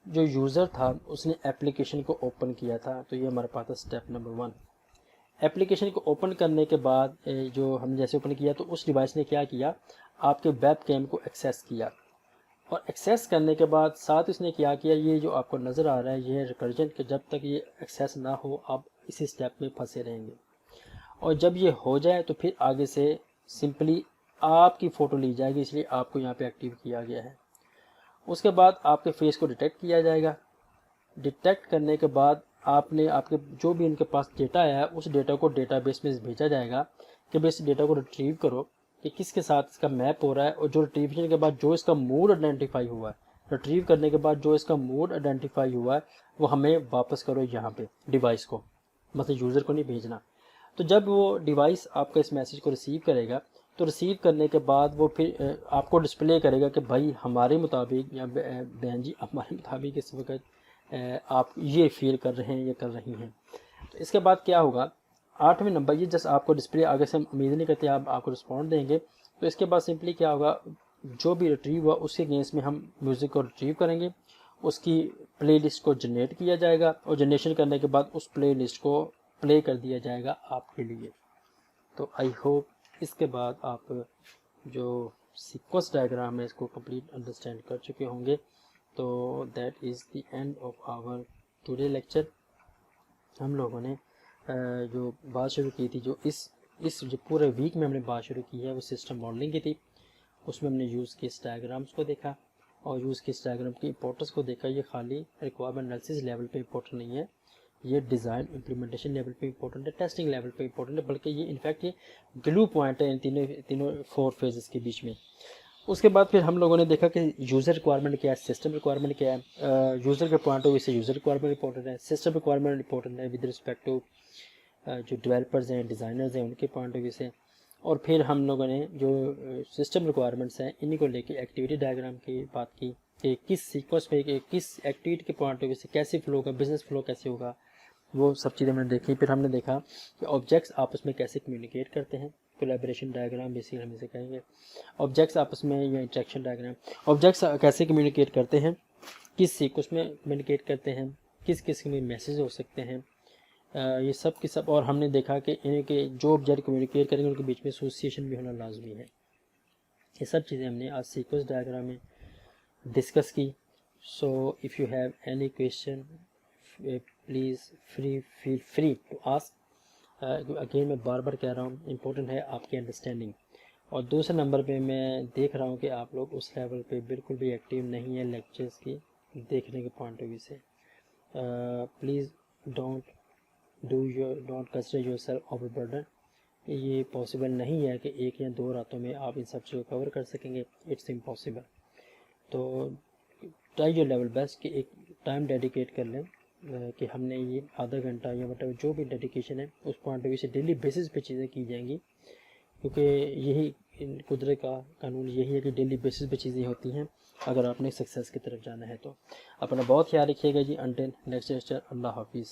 जो यूज़र था उसने एप्लीकेशन को ओपन किया था। तो ये हमारे पास था स्टेप नंबर 1। एप्लीकेशन को ओपन करने के बाद जो हम जैसे ओपन किया तो उस डिवाइस ने क्या किया, आपके वेब कैम को एक्सेस किया और एक्सेस करने के बाद साथ इसने क्या किया, ये जो आपको नज़र आ रहा है ये रिकर्जन कि जब तक ये एक्सेस ना हो आप इसी स्टेप में फंसे रहेंगे। और जब ये हो जाए तो फिर आगे से सिंपली आपकी फ़ोटो ली जाएगी, इसलिए आपको यहाँ पे एक्टिव किया गया है। उसके बाद आपके फेस को डिटेक्ट किया जाएगा। डिटेक्ट करने के बाद आपने आपके जो भी इनके पास डेटा आया है उस डेटा को डेटाबेस में भेजा जाएगा कि भाई इस डेटा को रिट्रीव करो कि किसके साथ इसका मैप हो रहा है। और जो रिट्रीवेशन के बाद जो इसका मूड आइडेंटिफाई हुआ है, रिट्रीव करने के बाद जो इसका मूड आइडेंटिफाई हुआ है वो हमें वापस करो यहाँ पे डिवाइस को, मतलब यूज़र को नहीं भेजना। तो जब वो डिवाइस आपका इस मैसेज को रिसीव करेगा तो रिसीव करने के बाद वो फिर आपको डिस्प्ले करेगा कि भाई हमारे मुताबिक या बहन जी हमारे मुताबिक इस वक्त आप ये फील कर रहे हैं या कर रही हैं। तो इसके बाद क्या होगा, 8वें नंबर, ये जस्ट आपको डिस्प्ले आगे से हम उम्मीद नहीं करते आप आपको रिस्पॉन्ड देंगे। तो इसके बाद सिंपली क्या होगा, जो भी रिट्रीव हुआ उसके अगेंस्ट में हम म्यूज़िक को रिट्रीव करेंगे, उसकी प्लेलिस्ट को जनरेट किया जाएगा और जनरेशन करने के बाद उस प्लेलिस्ट को प्ले कर दिया जाएगा आपके लिए। तो आई होप इसके बाद आप जो सीक्वेंस डायग्राम है इसको कंप्लीट अंडरस्टैंड कर चुके होंगे। तो that is the end of our today lecture. हम लोगों ने जो बात शुरू की थी, जो इस जो पूरे वीक में हमने बात शुरू की है वो सिस्टम मॉडलिंग की थी। उसमें हमने यूज़ केस डायग्राम्स को देखा और यूज़ केस डायग्राम की इंपॉर्टेंस को देखा। ये खाली रिक्वायरमेंट एनालिसिस लेवल पे इंपॉर्टेंट नहीं है, ये डिज़ाइन इम्प्लीमेंटेशन लेवल पे इंपॉर्टेंट है, टेस्टिंग लेवल पे इंपॉर्टेंट है, बल्कि ये इनफैक्ट ये ग्लू पॉइंट है इन तीनों 4 फेजेस के बीच में। उसके बाद फिर हम लोगों ने देखा कि यूज़र रिक्वायरमेंट क्या है, सिस्टम रिक्वायरमेंट क्या है। यूज़र के पॉइंट ऑफ व्यू से यूज़र रिक्वायरमेंट इंपॉर्टेंट है, सिस्टम रिक्वायरमेंट इंपॉर्टेंट है विद रिस्पेक्ट टू जो डेवलपर्स हैं, डिज़ाइनर्स हैं, उनके पॉइंट ऑफ व्यू से। और फिर हम लोगों ने जो सिस्टम रिक्वायरमेंट्स हैं इन्हीं को लेके एक्टिविटी डायग्राम की बात की कि किस सीक्वेंस पे किस एक्टिविटी के पॉइंट ऑफ व्यू से कैसे फ्लो होगा, बिजनेस फ्लो कैसे होगा, वो सब चीज़ें हमने देखी। फिर हमने देखा कि ऑब्जेक्ट्स आपस में कैसे कम्युनिकेट करते हैं, कोलैबोरेशन डायग्राम बेसिकली हम इसे कहेंगे। ऑब्जेक्ट्स आपस में या इंटरेक्शन डायग्राम, ऑब्जेक्ट्स कैसे कम्युनिकेट करते हैं, किस सीक्वेंस में कम्युनिकेट करते हैं, किस किस में मैसेज हो सकते हैं, ये सब के सब। और हमने देखा कि इनके जो ऑब्जेक्ट कम्युनिकेट करेंगे उनके बीच में एसोसिएशन भी होना लाजमी है। ये सब चीज़ें हमने आज सीक्वेंस डायग्राम में डिस्कस की। So if you have any question please feel free to ask. Again मैं बार बार कह रहा हूँ, इम्पोर्टेंट है आपकी अंडरस्टैंडिंग। और दूसरे नंबर पे मैं देख रहा हूँ कि आप लोग उस लेवल पे बिल्कुल भी एक्टिव नहीं है लेक्चर्स की देखने के पॉइंट ऑफ व्यू से। Please don't consider yourself overburden. ये पॉसिबल नहीं है कि एक या दो रातों में आप इन सब चीज़ों को कवर कर सकेंगे, इट्स इम्पॉसिबल। तो ट्राई योर लेवल बेस्ट कि एक टाइम डेडिकेट कर लें कि हमने ये आधा घंटा या मतलब जो भी डेडिकेशन है उस पॉइंट ऑफ व्यू से डेली बेसिस पे चीज़ें की जाएंगी, क्योंकि यही कुदरत का कानून यही है कि डेली बेसिस पे चीज़ें होती हैं अगर आपने सक्सेस की तरफ जाना है तो। अपना बहुत ख्याल रखिएगा जी। अंटिल नेक्स्ट लेक्चर, अल्लाह हाफिज़।